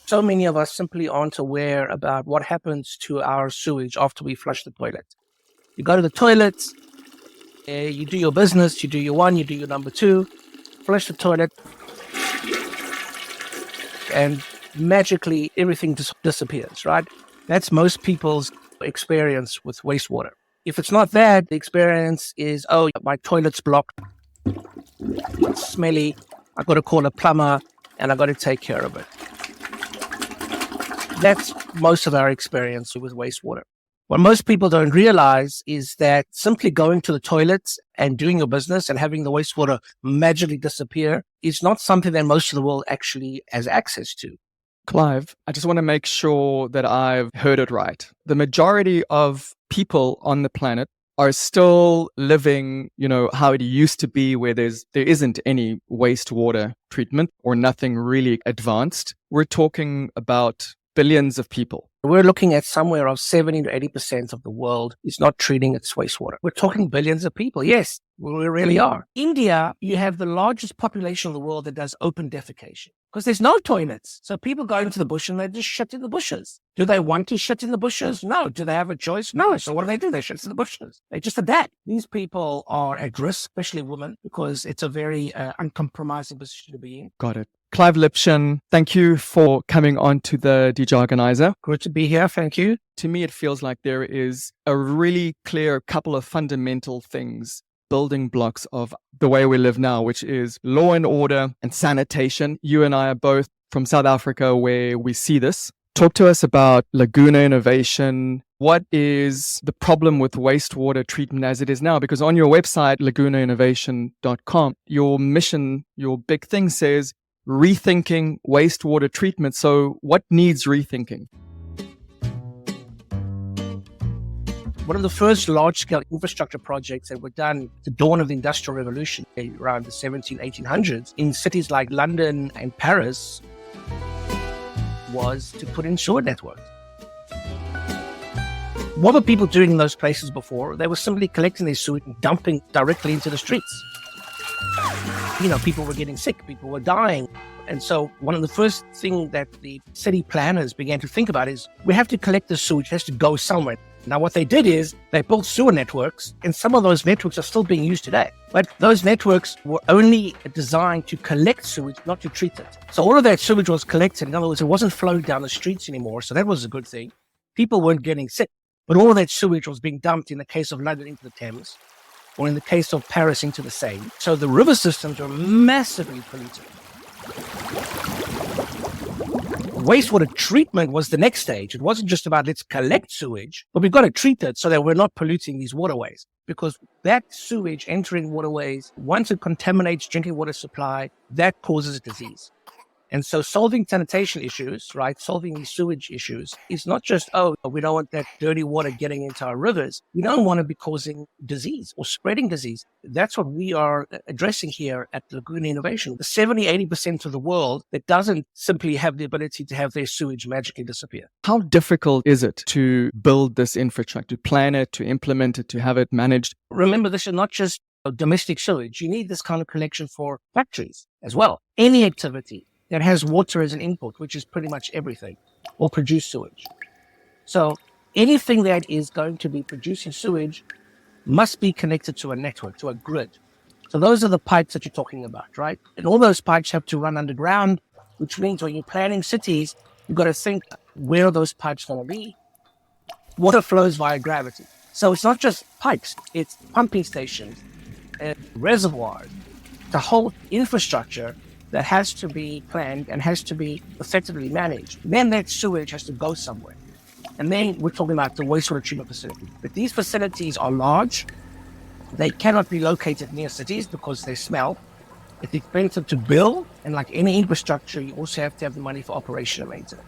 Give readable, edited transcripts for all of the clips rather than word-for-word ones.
So many of us simply aren't aware about what happens to our sewage after we flush the toilet. You go to the toilet, you do your business, you do your one, you do your number two, flush the toilet, and magically everything just disappears, right? That's most people's experience with wastewater. If it's not that, the experience is, oh, my toilet's blocked, it's smelly, I've got to call a plumber, and I've got to take care of it. That's most of our experience with wastewater. What most people don't realize is that simply going to the toilets and doing your business and having the wastewater magically disappear is not something that most of the world actually has access to. Clive, I just want to make sure that I've heard it right. The majority of people on the planet are still living, how it used to be, where there isn't any wastewater treatment or nothing really advanced. We're talking about billions of people. We're looking at somewhere of 70 to 80% of the world is not treating its wastewater. We're talking billions of people. Yes, we really are. India, you have the largest population of the world that does open defecation because there's no toilets. So people go into the bush and they just shit in the bushes. Do they want to shit in the bushes? No. Do they have a choice? No. So what do? They shit in the bushes. They just adapt. These people are at risk, especially women, because it's a very uncompromising position to be in. Got it. Clive Lipshin, thank you for coming on to the Dejargonizer. Good to be here. Thank you. To me, it feels like there is a really clear couple of fundamental things, building blocks of the way we live now, which is law and order and sanitation. You and I are both from South Africa where we see this. Talk to us about Laguna innovation. What is the problem with wastewater treatment as it is now? Because on your website, lagunainnovation.com, your mission, your big thing says, rethinking wastewater treatment. So what needs rethinking? One of the first large-scale infrastructure projects that were done at the dawn of the Industrial Revolution around the 1800s in cities like London and Paris was to put in sewer networks. What were people doing in those places before? They were simply collecting their sewage and dumping directly into the streets. People were getting sick, people were dying. And so one of the first things that the city planners began to think about is we have to collect the sewage, it has to go somewhere. Now, what they did is they built sewer networks, and some of those networks are still being used today. But those networks were only designed to collect sewage, not to treat it. So all of that sewage was collected. In other words, it wasn't flowing down the streets anymore. So that was a good thing. People weren't getting sick. But all of that sewage was being dumped, in the case of London, into the Thames, or in the case of Paris, into the Seine. So the river systems were massively polluted. Wastewater treatment was the next stage. It wasn't just about let's collect sewage, but we've got to treat it so that we're not polluting these waterways. Because that sewage entering waterways, once it contaminates drinking water supply, that causes disease. And so solving sanitation issues, right, solving these sewage issues is not just, we don't want that dirty water getting into our rivers. We don't want to be causing disease or spreading disease. That's what we are addressing here at Laguna Innovation. The 70-80% of the world that doesn't simply have the ability to have their sewage magically disappear. How difficult is it to build this infrastructure, to plan it, to implement it, to have it managed? Remember, this is not just domestic sewage. You need this kind of collection for factories as well. Any activity that has water as an input, which is pretty much everything, will produce sewage. So anything that is going to be producing sewage must be connected to a network, to a grid. So those are the pipes that you're talking about, right? And all those pipes have to run underground, which means when you're planning cities, you've got to think, where are those pipes going to be? Water flows via gravity. So it's not just pipes, it's pumping stations and reservoirs, the whole infrastructure that has to be planned and has to be effectively managed. Then that sewage has to go somewhere. And then we're talking about the wastewater treatment facility. But these facilities are large. They cannot be located near cities because they smell. It's expensive to build. And like any infrastructure, you also have to have the money for operation and maintenance.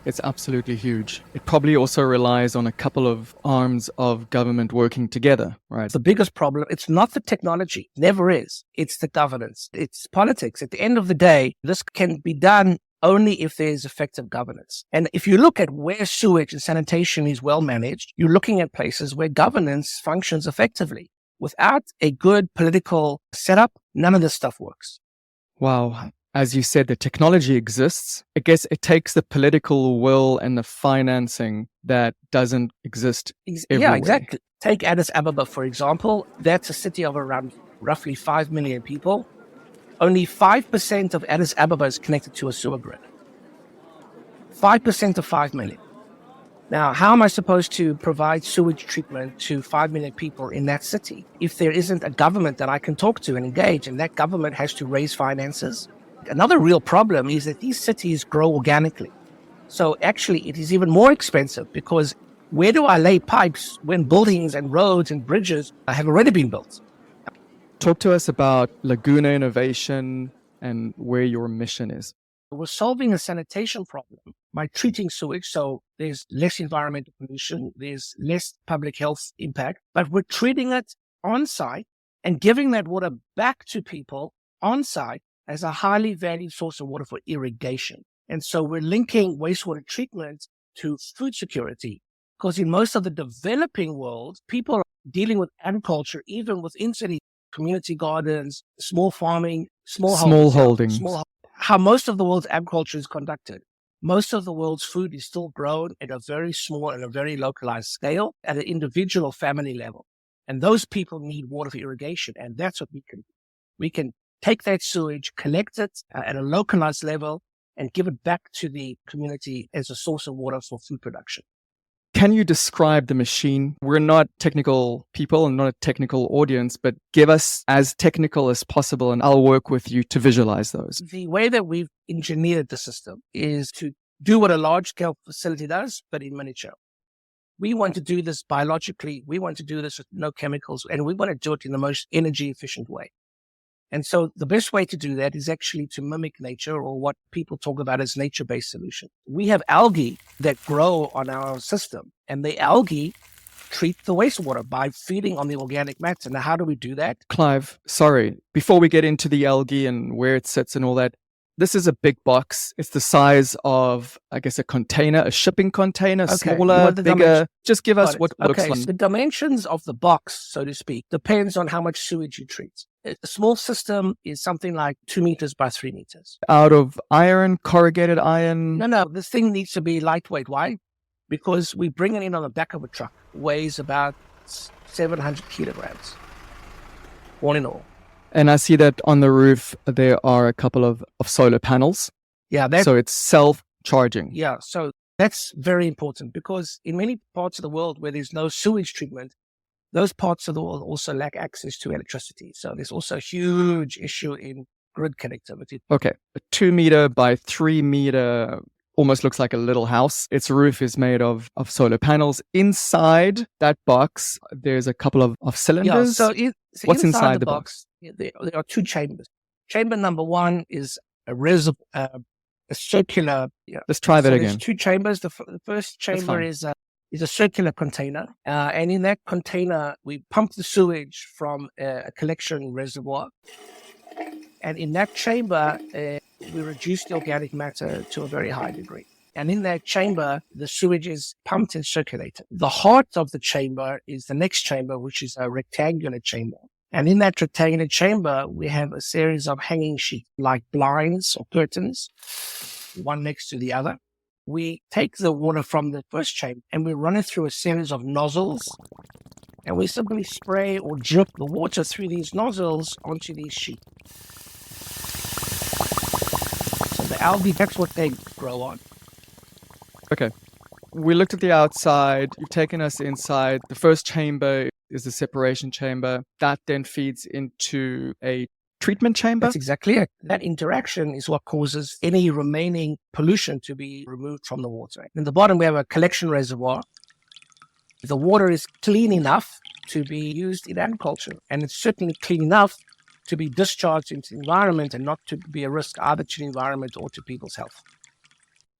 It's absolutely huge. It probably also relies on a couple of arms of government working together, right? The biggest problem, it's not the technology, never is. It's the governance, it's politics. At the end of the day, this can be done only if there's effective governance. And if you look at where sewage and sanitation is well managed, you're looking at places where governance functions effectively. Without a good political setup, none of this stuff works. Wow. As you said, the technology exists. I guess it takes the political will and the financing that doesn't exist everywhere. Yeah, exactly. Take Addis Ababa, for example. That's a city of around roughly 5 million people. Only 5% of Addis Ababa is connected to a sewer grid. 5% of 5 million. Now, how am I supposed to provide sewage treatment to 5 million people in that city if there isn't a government that I can talk to and engage, and that government has to raise finances? Another real problem is that these cities grow organically. So actually, it is even more expensive because where do I lay pipes when buildings and roads and bridges have already been built? Talk to us about Laguna innovation and where your mission is. We're solving a sanitation problem by treating sewage, so there's less environmental pollution, there's less public health impact, but we're treating it on site and giving that water back to people on site as a highly valued source of water for irrigation. And so we're linking wastewater treatment to food security, because in most of the developing world, people are dealing with agriculture, even within city community gardens, small farming, small holdings. How most of the world's agriculture is conducted. Most of the world's food is still grown at a very small and a very localized scale at an individual family level. And those people need water for irrigation. And that's what we can do. We can take that sewage, collect it at a localized level, and give it back to the community as a source of water for food production. Can you describe the machine? We're not technical people and not a technical audience, but give us as technical as possible and I'll work with you to visualize those. The way that we've engineered the system is to do what a large-scale facility does, but in miniature. We want to do this biologically. We want to do this with no chemicals, and we want to do it in the most energy-efficient way. And so the best way to do that is actually to mimic nature, or what people talk about as nature-based solution. We have algae that grow on our system, and the algae treat the wastewater by feeding on the organic matter. Now, how do we do that? Clive, sorry, before we get into the algae and where it sits and all that, this is a big box. It's the size of, I guess, a container, a shipping container, smaller, bigger. Just give us what it looks like. So the dimensions of the box, so to speak, depends on how much sewage you treat. A small system is something like 2 meters by 3 meters. Out of iron, corrugated iron? No. This thing needs to be lightweight. Why? Because we bring it in on the back of a truck. Weighs about 700 kilograms, all in all. And I see that on the roof, there are a couple of solar panels. Yeah. So it's self-charging. Yeah. So that's very important, because in many parts of the world where there's no sewage treatment, those parts of the world also lack access to electricity. So there's also a huge issue in grid connectivity. Okay. A 2 meter by 3 meter almost looks like a little house. Its roof is made of solar panels. Inside that box, there's a couple of cylinders. Yeah, so what's inside the box? There are 2 chambers. Chamber number 1 is a reservoir, a circular. Yeah. Let's try that again. There's 2 chambers. The first chamber is a circular container. And in that container, we pump the sewage from a collection reservoir. And in that chamber, we reduce the organic matter to a very high degree. And in that chamber, the sewage is pumped and circulated. The heart of the chamber is the next chamber, which is a rectangular chamber. And in that rectangular chamber, we have a series of hanging sheets, like blinds or curtains, one next to the other. We take the water from the first chamber and we run it through a series of nozzles. And we simply spray or drip the water through these nozzles onto these sheets. So the algae, that's what they grow on. Okay. We looked at the outside. You've taken us inside. The first chamber is the separation chamber. That then feeds into a treatment chamber? That's exactly it. That interaction is what causes any remaining pollution to be removed from the water. In the bottom, we have a collection reservoir. The water is clean enough to be used in agriculture, and it's certainly clean enough to be discharged into the environment and not to be a risk either to the environment or to people's health.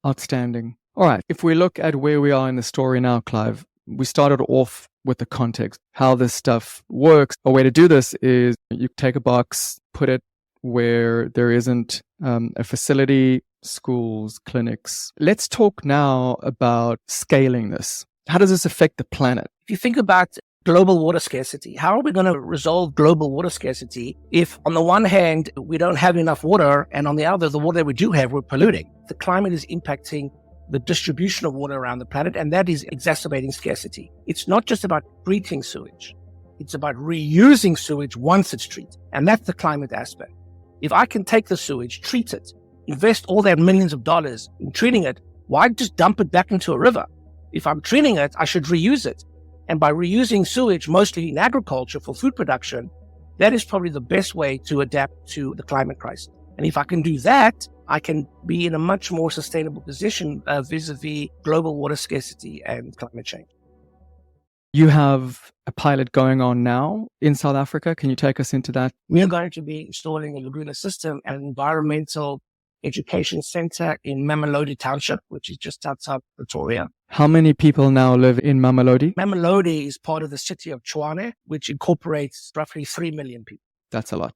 Outstanding. All right. If we look at where we are in the story now, Clive, we started off with the context, how this stuff works. A way to do this is you take a box, put it where there isn't a facility, schools, clinics. Let's talk now about scaling this. How does this affect the planet? If you think about global water scarcity. How are we going to resolve global water scarcity if on the one hand, we don't have enough water and on the other, the water that we do have, we're polluting? The climate is impacting the distribution of water around the planet, and that is exacerbating scarcity. It's not just about treating sewage. It's about reusing sewage once it's treated. And that's the climate aspect. If I can take the sewage, treat it, invest all that millions of dollars in treating it, why just dump it back into a river? If I'm treating it, I should reuse it. And by reusing sewage, mostly in agriculture for food production, that is probably the best way to adapt to the climate crisis. And if I can do that, I can be in a much more sustainable position vis-a-vis global water scarcity and climate change. You have a pilot going on now in South Africa. Can you take us into that? We are going to be installing a Laguna system, an environmental education center in Mamelodi Township, which is just outside Pretoria. How many people now live in Mamelodi? Mamelodi is part of the city of Tshwane, which incorporates roughly 3 million people. That's a lot.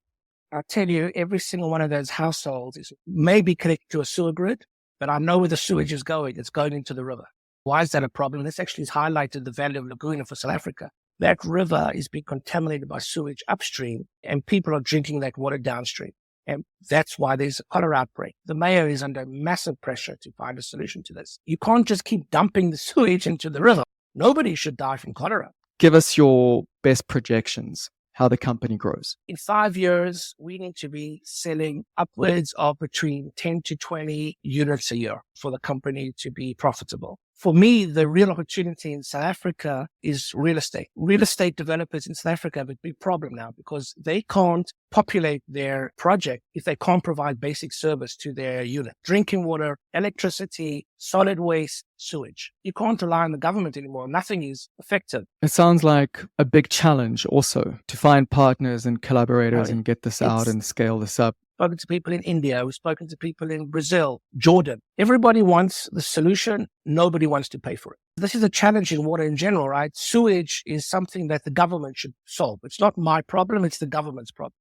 I tell you, every single one of those households is maybe connected to a sewer grid, but I know where the sewage is going. It's going into the river. Why is that a problem? This actually has highlighted the value of Laguna for South Africa. That river is being contaminated by sewage upstream, and people are drinking that water downstream. And that's why there's a cholera outbreak. The mayor is under massive pressure to find a solution to this. You can't just keep dumping the sewage into the river. Nobody should die from cholera. Give us your best projections, how the company grows. In 5 years, we need to be selling upwards of between 10 to 20 units a year for the company to be profitable. For me, the real opportunity in South Africa is real estate. Real estate developers in South Africa have a big problem now because they can't populate their project if they can't provide basic service to their unit. Drinking water, electricity, solid waste, sewage. You can't rely on the government anymore. Nothing is effective. It sounds like a big challenge also to find partners and collaborators and get this out and scale this up. We've spoken to people in India. We've spoken to people in Brazil, Jordan. Everybody wants the solution. Nobody wants to pay for it. This is a challenge in water in general, right? Sewage is something that the government should solve. It's not my problem. It's the government's problem.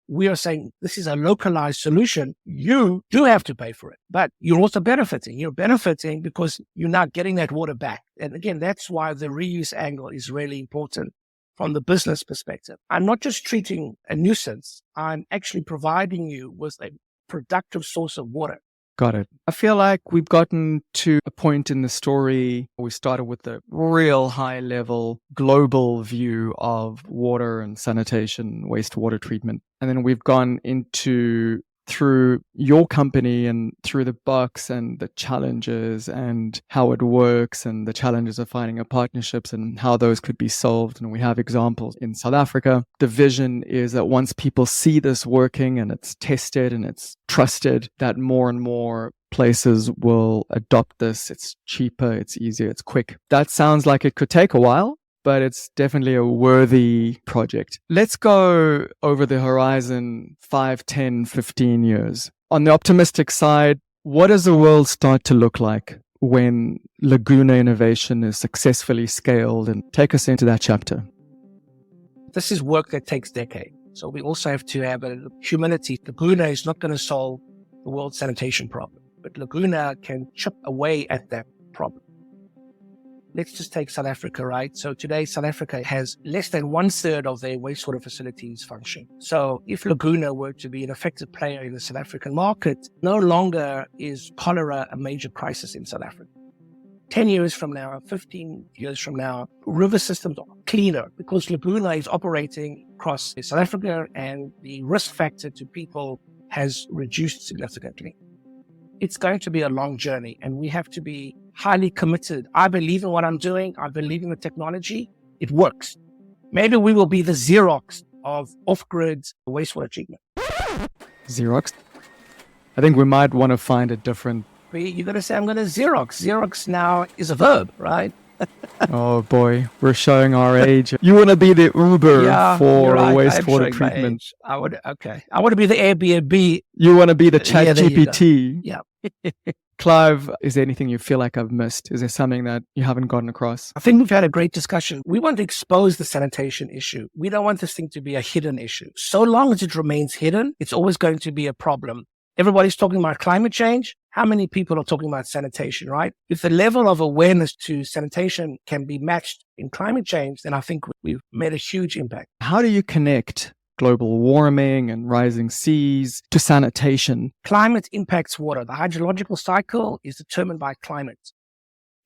We are saying this is a localized solution. You do have to pay for it, but you're also benefiting. You're benefiting because you're not getting that water back. And again, that's why the reuse angle is really important. From the business perspective, I'm not just treating a nuisance. I'm actually providing you with a productive source of water. Got it. I feel like we've gotten to a point in the story. We started with the real high level global view of water and sanitation, wastewater treatment. And then we've gone into through your company and through the bucks and the challenges and how it works and the challenges of finding partnerships and how those could be solved. And we have examples in South Africa. The vision is that once people see this working and it's tested and it's trusted, that more and more places will adopt this. It's cheaper, it's easier, it's quick. That sounds like it could take a while, but it's definitely a worthy project. Let's go over the horizon 5, 10, 15 years. On the optimistic side, what does the world start to look like when Laguna innovation is successfully scaled? And take us into that chapter. This is work that takes decades. So we also have to have a humility. Laguna is not going to solve the world's sanitation problem, but Laguna can chip away at that problem. Let's just take South Africa, right? So today, South Africa has less than 1/3 of their wastewater facilities function. So if Laguna were to be an effective player in the South African market, no longer is cholera a major crisis in South Africa. 10 years from now, 15 years from now, river systems are cleaner because Laguna is operating across South Africa and the risk factor to people has reduced significantly. It's going to be a long journey and we have to be highly committed. I believe in what I'm doing. I believe in the technology. It works. Maybe we will be the Xerox of off-grid wastewater treatment. Xerox? I think we might want to find a different... You're going to say, I'm going to Xerox. Xerox now is a verb, right? Oh boy, we're showing our age. You want to be the Uber for wastewater treatment. I want to be the Airbnb. You want to be the ChatGPT. Yeah. Clive, is there anything you feel like I've missed? Is there something that you haven't gotten across? I think we've had a great discussion. We want to expose the sanitation issue. We don't want this thing to be a hidden issue. So long as it remains hidden, it's always going to be a problem. Everybody's talking about climate change. How many people are talking about sanitation, right? If the level of awareness to sanitation can be matched in climate change, then I think we've made a huge impact. How do you connect global warming and rising seas to sanitation? Climate impacts water. The hydrological cycle is determined by climate.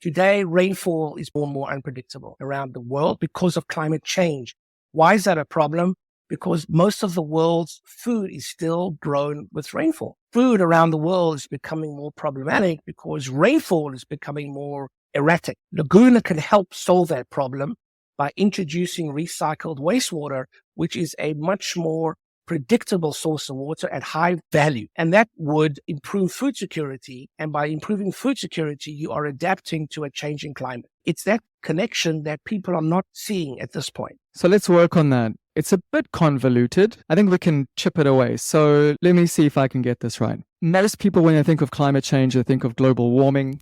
Today, rainfall is more and more unpredictable around the world because of climate change. Why is that a problem? Because most of the world's food is still grown with rainfall. Food around the world is becoming more problematic because rainfall is becoming more erratic. Laguna can help solve that problem by introducing recycled wastewater, which is a much more predictable source of water at high value. And that would improve food security. And by improving food security, you are adapting to a changing climate. It's that connection that people are not seeing at this point. So let's work on that. It's a bit convoluted. I think we can chip it away. So let me see if I can get this right. Most people, when they think of climate change, they think of global warming.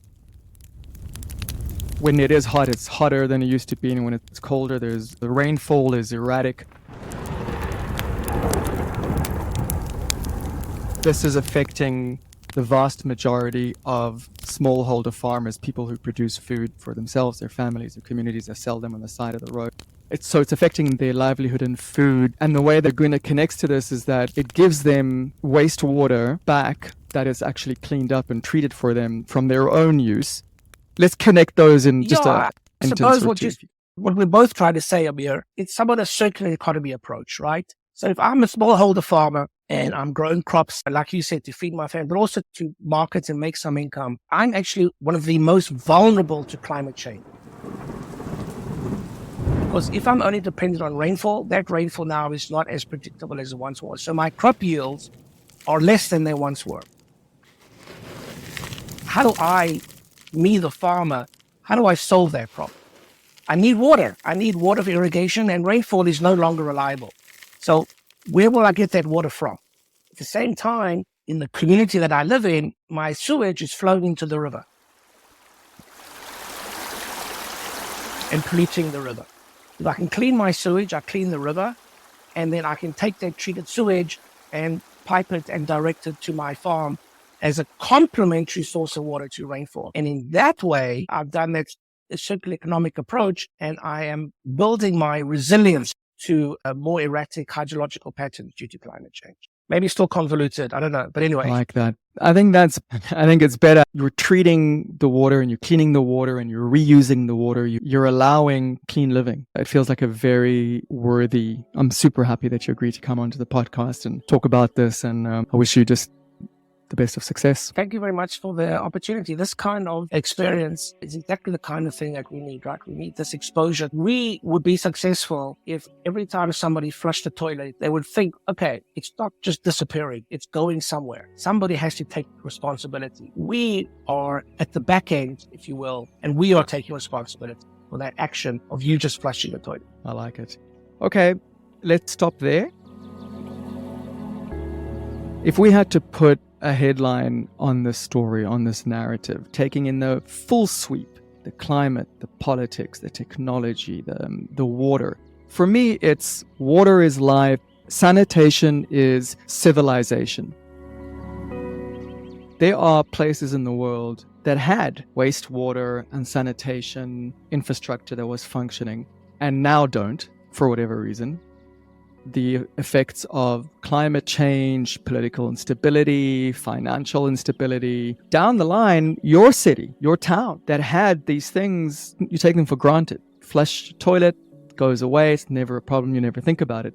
When it is hot, it's hotter than it used to be. And when it's colder, the rainfall is erratic. This is affecting the vast majority of smallholder farmers, people who produce food for themselves, their families, their communities, that sell them on the side of the road. It's affecting their livelihood and food. And the way that Laguna connects to this is that it gives them wastewater back that is actually cleaned up and treated for them from their own use. Let's connect those in just a sentence or two. What we both try to say, Amir, it's somewhat a circular economy approach, right? So if I'm a smallholder farmer and I'm growing crops, like you said, to feed my family, but also to market and make some income, I'm actually one of the most vulnerable to climate change. Because if I'm only dependent on rainfall, that rainfall now is not as predictable as it once was. So my crop yields are less than they once were. How do I, me the farmer, how do I solve that problem? I need water. I need water for irrigation, and rainfall is no longer reliable. So where will I get that water from? At the same time, in the community that I live in, my sewage is flowing into the river and polluting the river. If I can clean my sewage, I clean the river, and then I can take that treated sewage and pipe it and direct it to my farm as a complementary source of water to rainfall. And in that way, I've done that circular economic approach, and I am building my resilience to a more erratic hydrological patterns due to climate change. Maybe still convoluted, I don't know. But anyway. I like that. I think it's better. You're treating the water and you're cleaning the water and you're reusing the water. You're allowing clean living. It feels like a very worthy, I'm super happy that you agreed to come onto the podcast and talk about this. And I wish you just the best of success. Thank you very much for the opportunity. This kind of experience is exactly the kind of thing that we need, right? We need this exposure. We would be successful if every time somebody flushed the toilet, they would think, okay, it's not just disappearing, it's going somewhere. Somebody has to take responsibility. We are at the back end, if you will, and we are taking responsibility for that action of you just flushing the toilet. I like it. Okay, let's stop there. If we had to put a headline on this story, on this narrative, taking in the full sweep, the climate, the politics, the technology, the water. For me, it's water is life, sanitation is civilization. There are places in the world that had wastewater and sanitation infrastructure that was functioning and now don't, for whatever reason. The effects of climate change, political instability, financial instability. Down the line, your city, your town that had these things, you take them for granted. Flush toilet, goes away, it's never a problem, you never think about it.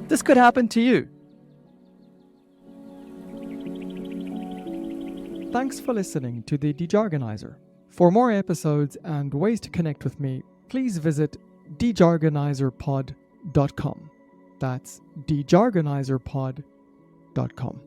This could happen to you. Thanks for listening to the Dejargonizer. For more episodes and ways to connect with me, please visit dejargonizerpod.com. That's dejargonizerpod.com.